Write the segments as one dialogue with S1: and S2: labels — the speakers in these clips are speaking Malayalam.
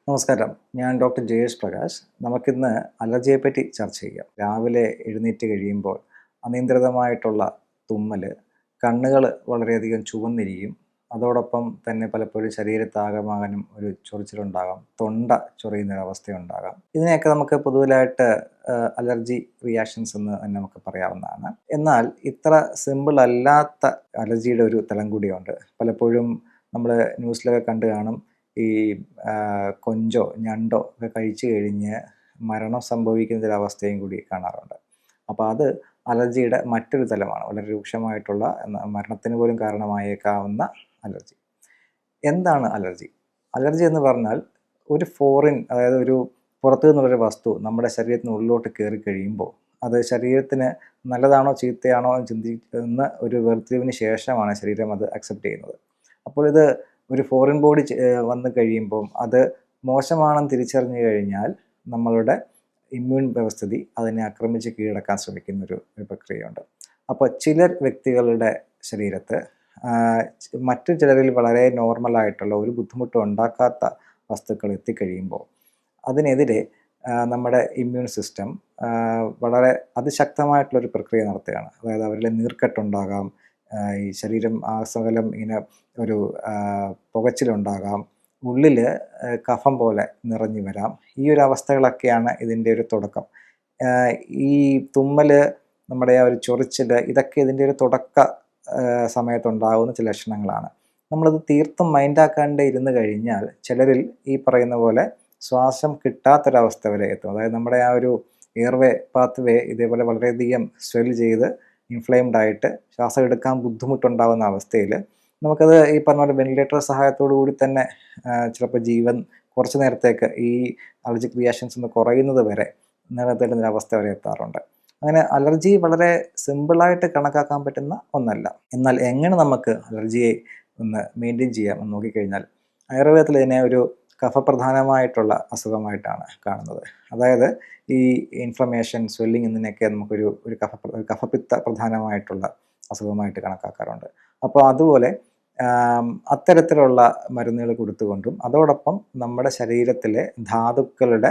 S1: നമസ്കാരം. ഞാൻ ഡോക്ടർ ജയേഷ് പ്രകാശ്. നമുക്കിന്ന് അലർജിയെപ്പറ്റി ചർച്ച ചെയ്യാം. രാവിലെ എഴുന്നേറ്റ് കഴിയുമ്പോൾ അനിയന്ത്രിതമായിട്ടുള്ള തുമ്മൽ, കണ്ണുകൾ വളരെയധികം ചുവന്നിരിക്കും. അതോടൊപ്പം തന്നെ പലപ്പോഴും ശരീരത്താകമാനം ഒരു ചൊറിച്ചിലുണ്ടാകാം. തൊണ്ട ചൊറിയുന്നൊരവസ്ഥയുണ്ടാകാം. ഇതിനെയൊക്കെ നമുക്ക് പൊതുവിലായിട്ട് അലർജി റിയാക്ഷൻസ് എന്ന് തന്നെ നമുക്ക് പറയാവുന്നതാണ്. എന്നാൽ ഇത്ര സിമ്പിൾ അല്ലാത്ത അലർജിയുടെ ഒരു തലം കൂടിയുണ്ട്. പലപ്പോഴും നമ്മൾ ന്യൂസിലൊക്കെ കണ്ടു കാണും. ഈ കൊഞ്ചോ ഞണ്ടോ ഒക്കെ കഴിച്ചു കഴിഞ്ഞ് മരണം സംഭവിക്കുന്നൊരവസ്ഥയും കൂടി കാണാറുണ്ട്. അപ്പോൾ അത് അലർജിയുടെ മറ്റൊരു തലമാണ്. വളരെ രൂക്ഷമായിട്ടുള്ള മരണത്തിന് പോലും കാരണമായേക്കാവുന്ന അലർജി. എന്താണ് അലർജി? അലർജി എന്ന് പറഞ്ഞാൽ ഒരു ഫോറിൻ, അതായത് ഒരു പുറത്തു നിന്നുള്ളൊരു വസ്തു നമ്മുടെ ശരീരത്തിനുള്ളിലോട്ട് കയറി കഴിയുമ്പോൾ അത് ശരീരത്തിന് നല്ലതാണോ ചീത്തയാണോ എന്ന് ചിന്തിക്കുന്ന ഒരു വേർതിരിവിന് ശേഷമാണ് ശരീരം അത് അക്സെപ്റ്റ് ചെയ്യുന്നത്. അപ്പോൾ ഇത് ഒരു ഫോറിൻ ബോഡി വന്നു കഴിയുമ്പം അത് മോശമാണെന്ന് തിരിച്ചറിഞ്ഞു കഴിഞ്ഞാൽ നമ്മളുടെ ഇമ്മ്യൂൺ വ്യവസ്ഥിതി അതിനെ ആക്രമിച്ച് കീഴടക്കാൻ ശ്രമിക്കുന്നൊരു പ്രക്രിയയുണ്ട്. അപ്പോൾ ചില വ്യക്തികളുടെ ശരീരത്ത് മറ്റു ചിലരിൽ വളരെ നോർമലായിട്ടുള്ള ഒരു ബുദ്ധിമുട്ടും ഉണ്ടാക്കാത്ത വസ്തുക്കൾ എത്തിക്കഴിയുമ്പോൾ അതിനെതിരെ നമ്മുടെ ഇമ്മ്യൂൺ സിസ്റ്റം വളരെ അതിശക്തമായിട്ടുള്ളൊരു പ്രക്രിയ നടത്തുകയാണ്. അതായത് അവരിൽ നീർക്കെട്ടുണ്ടാകാം, ഈ ശരീരം ആസകലം ഇങ്ങനെ ഒരു പുകച്ചിലുണ്ടാകാം, ഉള്ളിൽ കഫം പോലെ നിറഞ്ഞു വരാം. ഈ ഒരു അവസ്ഥകളൊക്കെയാണ് ഇതിൻ്റെ ഒരു തുടക്കം. ഈ തുമ്മൽ, നമ്മുടെ ആ ഒരു ചൊറിച്ചിൽ, ഇതൊക്കെ ഇതിൻ്റെ ഒരു തുടക്ക സമയത്തുണ്ടാകുന്ന ചില ലക്ഷണങ്ങളാണ്. നമ്മളത് തീർത്തും മൈൻഡാക്കാണ്ട് ഇരുന്ന് കഴിഞ്ഞാൽ ചിലരിൽ ഈ പറയുന്ന പോലെ ശ്വാസം കിട്ടാത്തൊരവസ്ഥ വരെ എത്തും. അതായത് നമ്മുടെ ആ ഒരു എയർവേ പാത്ത് ഇതേപോലെ വളരെയധികം സ്വെൽ ചെയ്ത് ഇൻഫ്ലെയിംഡ് ആയിട്ട് ശ്വാസം എടുക്കാൻ ബുദ്ധിമുട്ടുണ്ടാകുന്ന അവസ്ഥയിൽ നമുക്കത് ഈ പറഞ്ഞ പോലെ വെന്റിലേറ്റർ സഹായത്തോടു കൂടി തന്നെ ചിലപ്പോൾ ജീവൻ കുറച്ച് നേരത്തേക്ക് ഈ അലർജിക് റിയാക്ഷൻസ് ഒന്ന് കുറയുന്നത് വരെ നിലനിർത്തേണ്ടുന്ന അവസ്ഥ വരെ എത്താറുണ്ട്. അങ്ങനെ അലർജി വളരെ സിമ്പിളായിട്ട് കണക്കാക്കാൻ പറ്റുന്ന ഒന്നല്ല. എന്നാൽ എങ്ങനെ നമുക്ക് അലർജിയെ ഒന്ന് മെയിൻറ്റെയിൻ ചെയ്യാം എന്ന് നോക്കിക്കഴിഞ്ഞാൽ ആയുർവേദത്തിൽ ഇതിനെ ഒരു കഫപ്രധാനമായിട്ടുള്ള അസുഖമായിട്ടാണ് കാണുന്നത്. അതായത് ഈ ഇൻഫ്ലമേഷൻ, സ്വെല്ലിങ് എന്നിവയൊക്കെ നമുക്കൊരു കഫപിത്ത പ്രധാനമായിട്ടുള്ള അസുഖമായിട്ട് കണക്കാക്കാറുണ്ട്. അപ്പോൾ അതുപോലെ അത്തരത്തിലുള്ള മരുന്നുകൾ കൊടുത്തുകൊണ്ടും അതോടൊപ്പം നമ്മുടെ ശരീരത്തിലെ ധാതുക്കളുടെ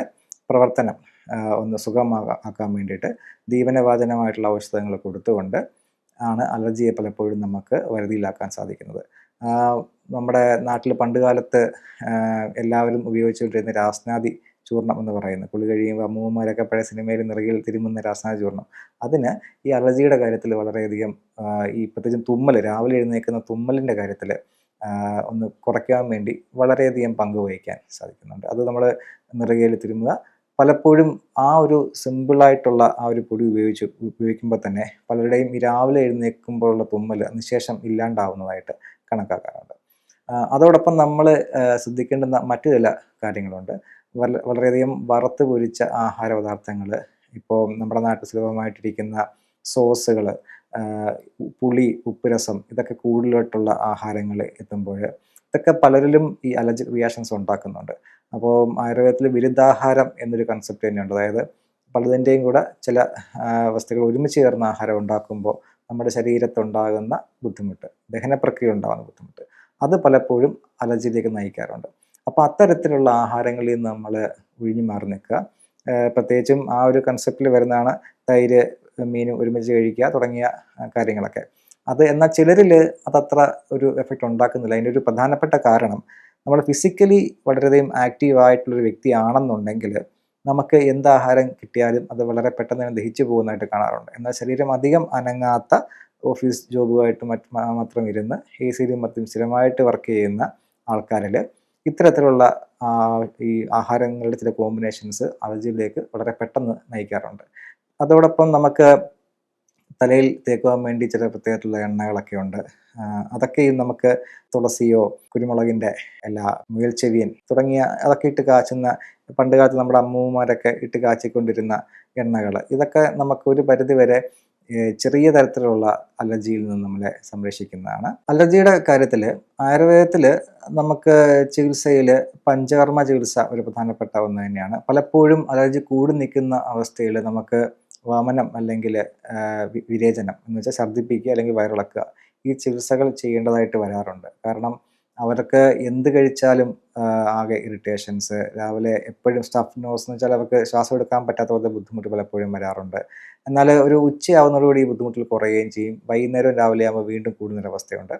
S1: പ്രവർത്തനം ഒന്ന് സുഗമമാക്കാൻ വേണ്ടിയിട്ട് ദീപനവാചനമായിട്ടുള്ള ഔഷധങ്ങൾ കൊടുത്തുകൊണ്ട് ആണ് അലർജിയെ പലപ്പോഴും നമുക്ക് വരുതിയിലാക്കാൻ സാധിക്കുന്നത്. നമ്മുടെ നാട്ടിൽ പണ്ട് കാലത്ത് എല്ലാവരും ഉപയോഗിച്ചുകൊണ്ടിരുന്ന രാസ്നാദി ചൂർണം എന്ന് പറയുന്നത്, കുളി കഴിയുമ്പോൾ അമ്മൂമ്മമാരൊക്കെ പഴയ സിനിമയിൽ നിറകിൽ തിരുമുന്ന രാസ്നാദി ചൂർണം, അതിന് ഈ അലർജിയുടെ കാര്യത്തിൽ വളരെയധികം ഈ പ്രത്യേകിച്ചും തുമ്മൽ, രാവിലെ എഴുന്നേൽക്കുന്ന തുമ്മലിൻ്റെ കാര്യത്തിൽ ഒന്ന് കുറയ്ക്കാൻ വേണ്ടി വളരെയധികം പങ്കുവഹിക്കാൻ സാധിക്കുന്നുണ്ട്. അത് നമ്മൾ നിറകയിൽ തിരുമുക. പലപ്പോഴും ആ ഒരു സിമ്പിളായിട്ടുള്ള ആ ഒരു പൊടി ഉപയോഗിക്കുമ്പോൾ തന്നെ പലരുടെയും ഈ രാവിലെ എഴുന്നേൽക്കുമ്പോഴുള്ള തുമ്മൽ അതിനുശേഷം ഇല്ലാണ്ടാവുന്നതായിട്ട് കണക്കാക്കാറുണ്ട്. അതോടൊപ്പം നമ്മൾ ശ്രദ്ധിക്കേണ്ടുന്ന മറ്റു ചില കാര്യങ്ങളുണ്ട്. വളരെയധികം വറുത്ത് പൊരിച്ച ആഹാര പദാർത്ഥങ്ങൾ, ഇപ്പോൾ നമ്മുടെ നാട്ടിൽ സുലഭമായിട്ടിരിക്കുന്ന സോസുകൾ, പുളി, ഉപ്പുരസം, ഇതൊക്കെ കൂടുതലായിട്ടുള്ള ആഹാരങ്ങൾ എത്തുമ്പോൾ ഇതൊക്കെ പലരിലും ഈ അലർജിക് റിയാക്ഷൻസ് ഉണ്ടാക്കുന്നുണ്ട്. അപ്പോൾ ആയുർവേദത്തിൽ വിരുദ്ധാഹാരം എന്നൊരു കൺസെപ്റ്റ് തന്നെയുണ്ട്. അതായത് പലതിൻ്റെയും കൂടെ ചില വസ്തുക്കൾ ഒരുമിച്ച് ചേർന്ന ആഹാരം ഉണ്ടാക്കുമ്പോൾ നമ്മുടെ ശരീരത്തുണ്ടാകുന്ന ബുദ്ധിമുട്ട്, ദഹനപ്രക്രിയ ഉണ്ടാകുന്ന ബുദ്ധിമുട്ട്, അത് പലപ്പോഴും അലർജിയിലേക്ക് നയിക്കാറുണ്ട്. അപ്പോൾ അത്തരത്തിലുള്ള ആഹാരങ്ങളിൽ നിന്ന് നമ്മൾ ഒഴിഞ്ഞു മാറി നിൽക്കുക. പ്രത്യേകിച്ചും ആ ഒരു കൺസെപ്റ്റിൽ വരുന്നതാണ് തൈര്, മീനും ഒരുമിച്ച് കഴിക്കുക തുടങ്ങിയ കാര്യങ്ങളൊക്കെ. എന്നാൽ ചിലരിൽ അതത്ര ഒരു എഫക്റ്റ് ഉണ്ടാക്കുന്നില്ല. അതിൻ്റെ ഒരു പ്രധാനപ്പെട്ട കാരണം, നമ്മൾ ഫിസിക്കലി വളരെയധികം ആക്റ്റീവായിട്ടുള്ളൊരു വ്യക്തിയാണെന്നുണ്ടെങ്കിൽ നമുക്ക് എന്ത് ആഹാരം കിട്ടിയാലും അത് വളരെ പെട്ടെന്ന് തന്നെ ദഹിച്ചു പോകുന്നതായിട്ട് കാണാറുണ്ട്. എന്നാൽ ശരീരം അധികം അനങ്ങാത്ത, ഓഫീസ് ജോബുമായിട്ട് മാത്രം ഇരുന്ന് എ സിയിലും മറ്റും സ്ഥിരമായിട്ട് വർക്ക് ചെയ്യുന്ന ആൾക്കാരിൽ ഇത്തരത്തിലുള്ള ഈ ആഹാരങ്ങളുടെ ചില കോമ്പിനേഷൻസ് അലർജിയിലേക്ക് വളരെ പെട്ടെന്ന് നയിക്കാറുണ്ട്. അതോടൊപ്പം നമുക്ക് തലയിൽ തേക്കുവാൻ വേണ്ടി ചില പ്രത്യേകത്തിലുള്ള എണ്ണകളൊക്കെ ഉണ്ട്. അതൊക്കെയും നമുക്ക് തുളസിയോ കുരുമുളകിൻ്റെ ഇല, മുയൽച്ചെവിയൻ തുടങ്ങിയ അതൊക്കെ ഇട്ട് കാച്ചുന്ന, പണ്ട് കാലത്ത് നമ്മുടെ അമ്മൂമ്മമാരൊക്കെ ഇട്ട് കാച്ചിക്കൊണ്ടിരുന്ന എണ്ണകൾ, ഇതൊക്കെ നമുക്ക് ഒരു പരിധിവരെ ചെറിയ തരത്തിലുള്ള അലർജിയിൽ നിന്ന് നമ്മളെ സംരക്ഷിക്കുന്നതാണ്. അലർജിയുടെ കാര്യത്തിൽ ആയുർവേദത്തിൽ നമുക്ക് ചികിത്സയിൽ പഞ്ചകർമ്മ ചികിത്സ ഒരു പ്രധാനപ്പെട്ട ഒന്ന് തന്നെയാണ്. പലപ്പോഴും അലർജി കൂടി നിൽക്കുന്ന അവസ്ഥയിൽ നമുക്ക് വമനം അല്ലെങ്കിൽ വിരേചനം എന്ന് വെച്ചാൽ ഛർദ്ദിപ്പിക്കുക അല്ലെങ്കിൽ വയറിളക്കുക, ഈ ചികിത്സകൾ ചെയ്യേണ്ടതായിട്ട് വരാറുണ്ട്. കാരണം അവർക്ക് എന്ത് കഴിച്ചാലും ആകെ ഇറിറ്റേഷൻസ്, രാവിലെ എപ്പോഴും സ്റ്റഫ് നോസ് എന്ന് വെച്ചാൽ അവർക്ക് ശ്വാസം എടുക്കാൻ പറ്റാത്ത പോലത്തെ ബുദ്ധിമുട്ട് പലപ്പോഴും വരാറുണ്ട്. എന്നാൽ ഒരു ഉച്ചയാവുന്നതോടുകൂടി ഈ ബുദ്ധിമുട്ടുകൾ കുറയുകയും ചെയ്യും. വൈകുന്നേരവും രാവിലെ ആകുമ്പോൾ വീണ്ടും കൂടുന്നൊരവസ്ഥയുണ്ട്.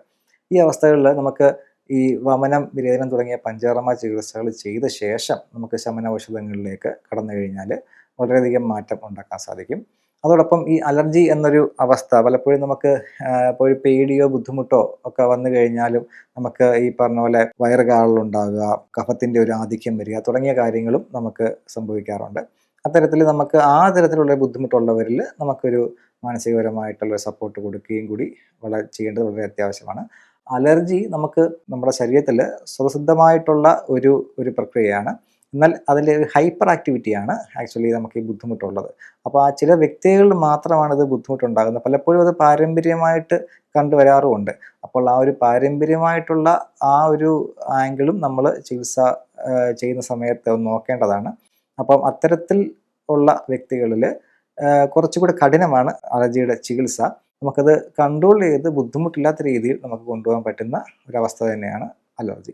S1: ഈ അവസ്ഥകളിൽ നമുക്ക് ഈ വമനം, വിരേചനം തുടങ്ങിയ പഞ്ചകർമ്മ ചികിത്സകൾ ചെയ്ത ശേഷം നമുക്ക് ശമന ഔഷധങ്ങളിലേക്ക് കടന്നു കഴിഞ്ഞാൽ വളരെയധികം മാറ്റം ഉണ്ടാക്കാൻ സാധിക്കും. അതോടൊപ്പം ഈ അലർജി എന്നൊരു അവസ്ഥ പലപ്പോഴും നമുക്ക് ഇപ്പോൾ ഒരു പേടിയോ ബുദ്ധിമുട്ടോ ഒക്കെ വന്നു കഴിഞ്ഞാലും നമുക്ക് ഈ പറഞ്ഞ പോലെ വയറ് കാളലുണ്ടാകുക, കഫത്തിൻ്റെ ഒരു ആധിക്യം വരിക തുടങ്ങിയ കാര്യങ്ങളും നമുക്ക് സംഭവിക്കാറുണ്ട്. അത്തരത്തിൽ നമുക്ക് ആ തരത്തിലുള്ള ബുദ്ധിമുട്ടുള്ളവരിൽ നമുക്കൊരു മാനസികപരമായിട്ടുള്ള സപ്പോർട്ട് കൊടുക്കുകയും കൂടി ചെയ്യേണ്ടത് വളരെ അത്യാവശ്യമാണ്. അലർജി നമുക്ക് നമ്മുടെ ശരീരത്തിൽ സ്വതസിദ്ധമായിട്ടുള്ള ഒരു പ്രക്രിയയാണ്. എന്നാൽ അതിൽ ഹൈപ്പർ ആക്ടിവിറ്റിയാണ് ആക്ച്വലി നമുക്ക് ഈ ബുദ്ധിമുട്ടുള്ളത്. അപ്പോൾ ആ ചില വ്യക്തികളിൽ മാത്രമാണ് ഇത് ബുദ്ധിമുട്ടുണ്ടാകുന്നത്. പലപ്പോഴും അത് പാരമ്പര്യമായിട്ട് കണ്ടുവരാറുമുണ്ട്. അപ്പോൾ ആ ഒരു പാരമ്പര്യമായിട്ടുള്ള ആ ഒരു ആംഗിളും നമ്മൾ ചികിത്സ ചെയ്യുന്ന സമയത്ത് ഒന്ന് നോക്കേണ്ടതാണ്. അപ്പം അത്തരത്തിൽ ഉള്ള വ്യക്തികളിൽ കുറച്ചുകൂടി കഠിനമാണ് അലർജിയുടെ ചികിത്സ. നമുക്കത് കൺട്രോൾ ചെയ്ത് ബുദ്ധിമുട്ടില്ലാത്ത രീതിയിൽ നമുക്ക് കൊണ്ടുപോകാൻ പറ്റുന്ന ഒരവസ്ഥ തന്നെയാണ് അലർജി.